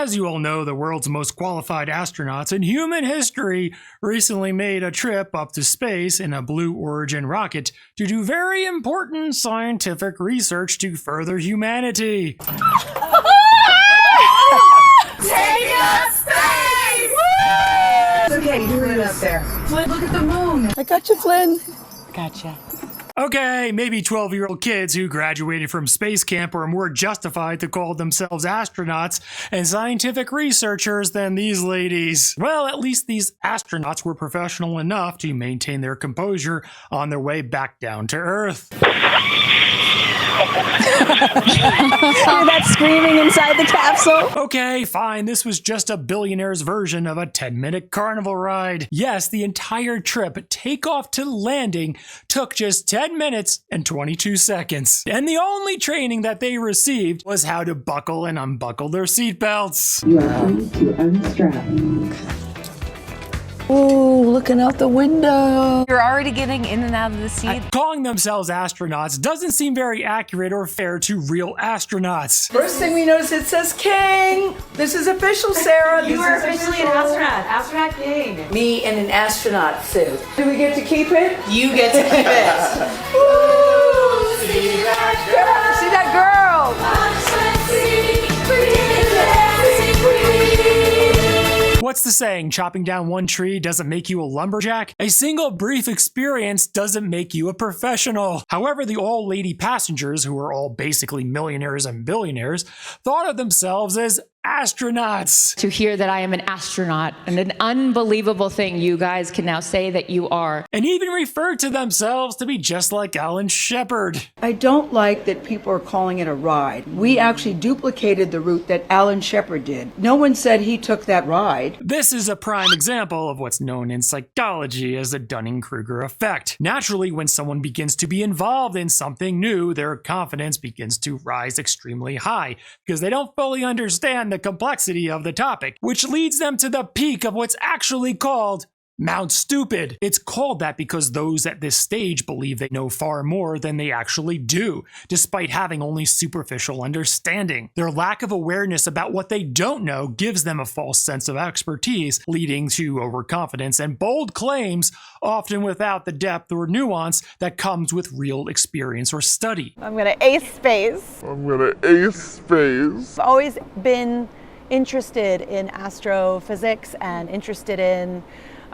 As you all know, the world's most qualified astronauts in human history recently made a trip up to space in a Blue Origin rocket to do very important scientific research to further humanity. Take us space! It's okay, you're doing it up there. Flynn, look at the moon. I got you, Flynn. Gotcha. Okay, maybe 12-year-old kids who graduated from space camp are more justified to call themselves astronauts and scientific researchers than these ladies. Well, at least these astronauts were professional enough to maintain their composure on their way back down to Earth. Hear that screaming inside the capsule? Okay, fine, this was just a billionaire's version of a 10-minute carnival ride. Yes, the entire trip, takeoff to landing, took just 10 minutes and 22 seconds. And the only training that they received was how to buckle and unbuckle their seatbelts. You are free to unstrap. Ooh, looking out the window. You're already getting in and out of the seat. Calling themselves astronauts doesn't seem very accurate or fair to real astronauts. First thing we notice, it says King. This is official, Sarah. You are officially an astronaut. Astronaut King. Me in an astronaut suit. Do we get to keep it? You get to keep it. Ooh, see that girl. See that What's the saying? Chopping down one tree doesn't make you a lumberjack? A single brief experience doesn't make you a professional. However, the all-lady passengers, who are all basically millionaires and billionaires, thought of themselves as astronauts. To hear that I am an astronaut and an unbelievable thing you guys can now say that you are. And even referred to themselves to be just like Alan Shepard. I don't like that people are calling it a ride. We actually duplicated the route that Alan Shepard did. No one said he took that ride. This is a prime example of what's known in psychology as the Dunning-Kruger effect. Naturally, when someone begins to be involved in something new, their confidence begins to rise extremely high because they don't fully understand the complexity of the topic, which leads them to the peak of what's actually called Mount Stupid. It's called that because those at this stage believe they know far more than they actually do, despite having only superficial understanding. Their lack of awareness about what they don't know gives them a false sense of expertise, leading to overconfidence and bold claims, often without the depth or nuance that comes with real experience or study. I'm gonna ace space. I've always been interested in astrophysics and interested in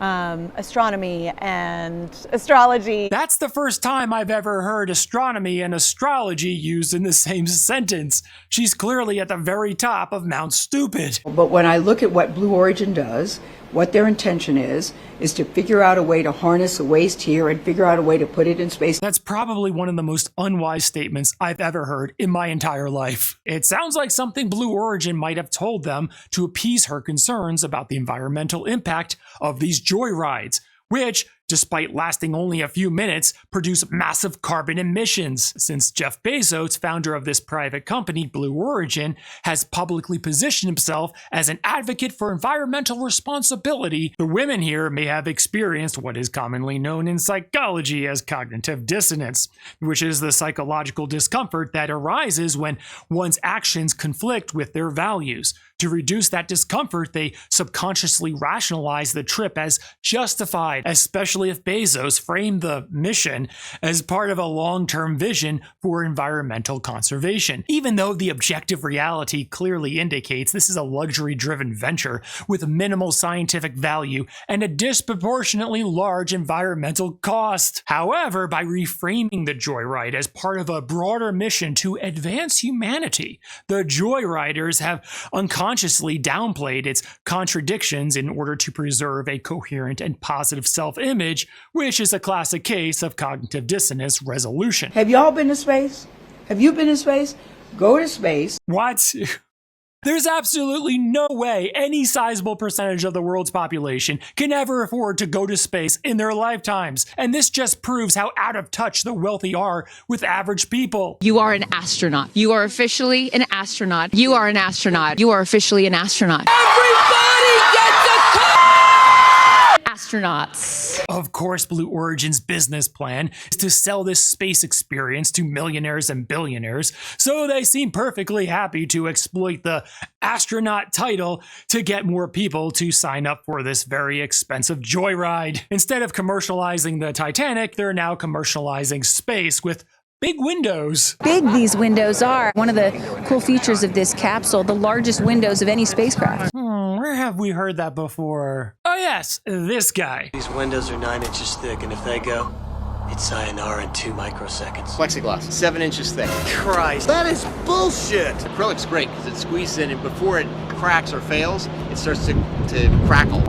astronomy and astrology. That's the first time I've ever heard astronomy and astrology used in the same sentence. She's clearly at the very top of Mount Stupid. But when I look at what Blue Origin does, what their intention is to figure out a way to harness a waste here and figure out a way to put it in space. That's probably one of the most unwise statements I've ever heard in my entire life. It sounds like something Blue Origin might have told them to appease her concerns about the environmental impact of these joyrides, which, despite lasting only a few minutes, produce massive carbon emissions. Since Jeff Bezos, founder of this private company, Blue Origin, has publicly positioned himself as an advocate for environmental responsibility, the women here may have experienced what is commonly known in psychology as cognitive dissonance, which is the psychological discomfort that arises when one's actions conflict with their values. To reduce that discomfort, they subconsciously rationalize the trip as justified, especially if Bezos framed the mission as part of a long-term vision for environmental conservation. Even though the objective reality clearly indicates this is a luxury-driven venture with minimal scientific value and a disproportionately large environmental cost. However, by reframing the joyride as part of a broader mission to advance humanity, the joyriders have unconsciously downplayed its contradictions in order to preserve a coherent and positive self-image, which is a classic case of cognitive dissonance resolution. Have y'all been to space? Have you been to space? Go to space. What? There's absolutely no way any sizable percentage of the world's population can ever afford to go to space in their lifetimes. And this just proves how out of touch the wealthy are with average people. You are an astronaut. You are officially an astronaut. You are an astronaut. You are officially an astronaut. Everybody gets a astronauts. Of course, Blue Origin's business plan is to sell this space experience to millionaires and billionaires, so they seem perfectly happy to exploit the astronaut title to get more people to sign up for this very expensive joyride. Instead of commercializing the Titanic, they're now commercializing space with big windows. Big these windows are. One of the cool features of this capsule, the largest windows of any spacecraft. Where have we heard that before? Oh yes, this guy. These windows are 9 inches thick, and if they go, it's sayonara in 2 microseconds. Plexiglass, 7 inches thick. Christ, that is bullshit! Acrylic's great because it squeezes in, and before it cracks or fails, it starts to crackle.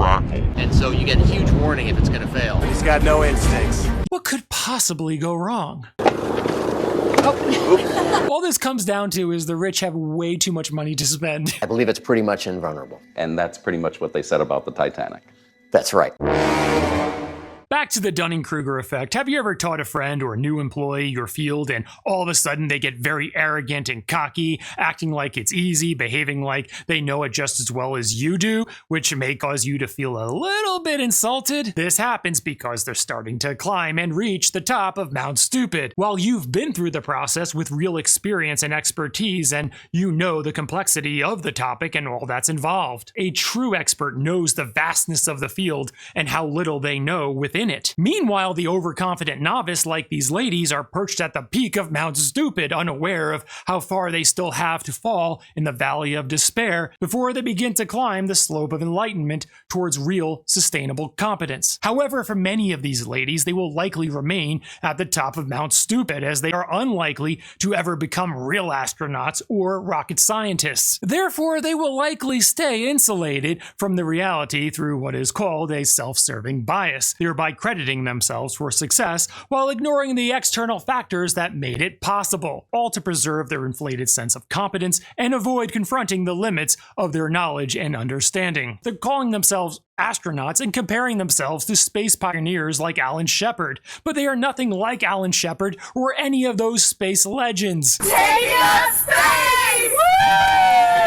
And so you get a huge warning if it's going to fail. He's got no instincts. What could possibly go wrong? All this comes down to is the rich have way too much money to spend. I believe it's pretty much invulnerable. And that's pretty much what they said about the Titanic. That's right. Back to the Dunning-Kruger effect. Have you ever taught a friend or a new employee your field and all of a sudden they get very arrogant and cocky, acting like it's easy, behaving like they know it just as well as you do, which may cause you to feel a little bit insulted? This happens because they're starting to climb and reach the top of Mount Stupid. While you've been through the process with real experience and expertise and you know the complexity of the topic and all that's involved. A true expert knows the vastness of the field and how little they know within it. Meanwhile, the overconfident novice like these ladies are perched at the peak of Mount Stupid, unaware of how far they still have to fall in the valley of despair before they begin to climb the slope of enlightenment towards real, sustainable competence. However, for many of these ladies, they will likely remain at the top of Mount Stupid as they are unlikely to ever become real astronauts or rocket scientists. Therefore, they will likely stay insulated from the reality through what is called a self-serving bias, thereby crediting themselves for success while ignoring the external factors that made it possible, all to preserve their inflated sense of competence and avoid confronting the limits of their knowledge and understanding. They're calling themselves astronauts and comparing themselves to space pioneers like Alan Shepard, but they are nothing like Alan Shepard or any of those space legends. Take us space!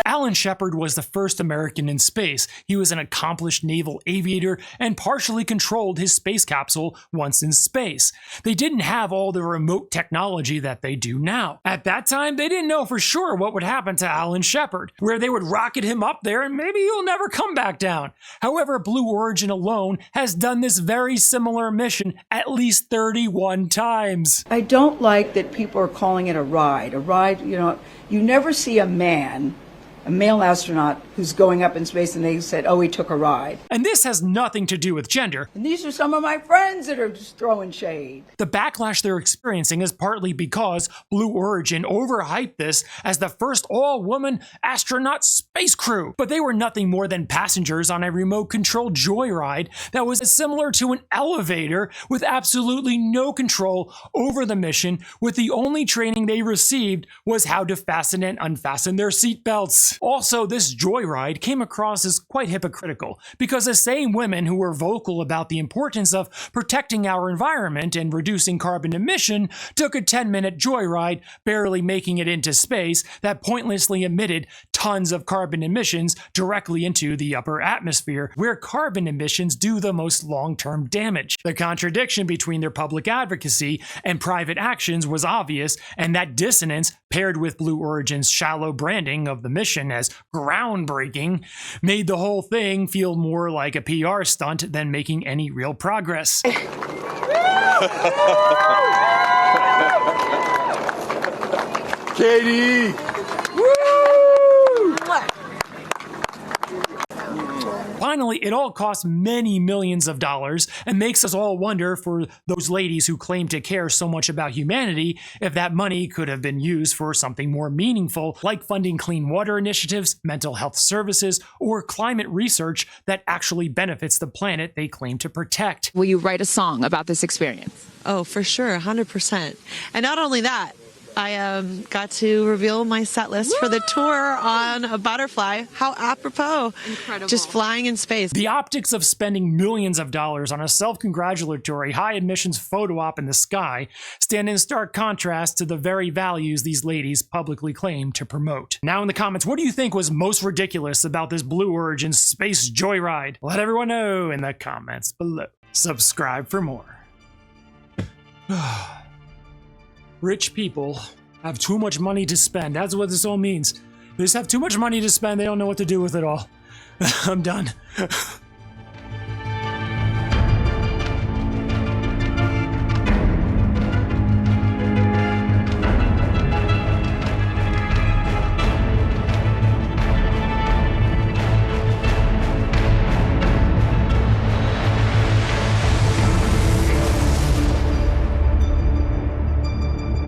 Alan Shepard was the first American in space. He was an accomplished naval aviator and partially controlled his space capsule once in space. They didn't have all the remote technology that they do now. At that time, they didn't know for sure what would happen to Alan Shepard, where they would rocket him up there and maybe he'll never come back down. However, Blue Origin alone has done this very similar mission at least 31 times. I don't like that people are calling it a ride. A ride, you never see a male astronaut who's going up in space and they said, oh, he took a ride. And this has nothing to do with gender. And these are some of my friends that are just throwing shade. The backlash they're experiencing is partly because Blue Origin overhyped this as the first all-woman astronaut space crew. But they were nothing more than passengers on a remote-controlled joyride that was similar to an elevator with absolutely no control over the mission, with the only training they received was how to fasten and unfasten their seatbelts. Also, this joyride came across as quite hypocritical because the same women who were vocal about the importance of protecting our environment and reducing carbon emission took a 10-minute joyride, barely making it into space, that pointlessly emitted tons of carbon emissions directly into the upper atmosphere, where carbon emissions do the most long-term damage. The contradiction between their public advocacy and private actions was obvious, and that dissonance, paired with Blue Origin's shallow branding of the mission as groundbreaking, made the whole thing feel more like a PR stunt than making any real progress. Katy! Finally, it all costs many millions of dollars and makes us all wonder, for those ladies who claim to care so much about humanity, if that money could have been used for something more meaningful, like funding clean water initiatives, mental health services, or climate research that actually benefits the planet they claim to protect. Will you write a song about this experience? Oh, for sure, 100%. And not only that, I got to reveal my set list for the tour on a butterfly. How apropos. Incredible. Just flying in space. The optics of spending millions of dollars on a self-congratulatory high admissions photo op in the sky stand in stark contrast to the very values these ladies publicly claim to promote. Now in the comments, what do you think was most ridiculous about this Blue Origin space joyride? Let everyone know in the comments below. Subscribe for more. Rich people have too much money to spend. That's what this all means. They just have too much money to spend. They don't know what to do with it all. I'm done.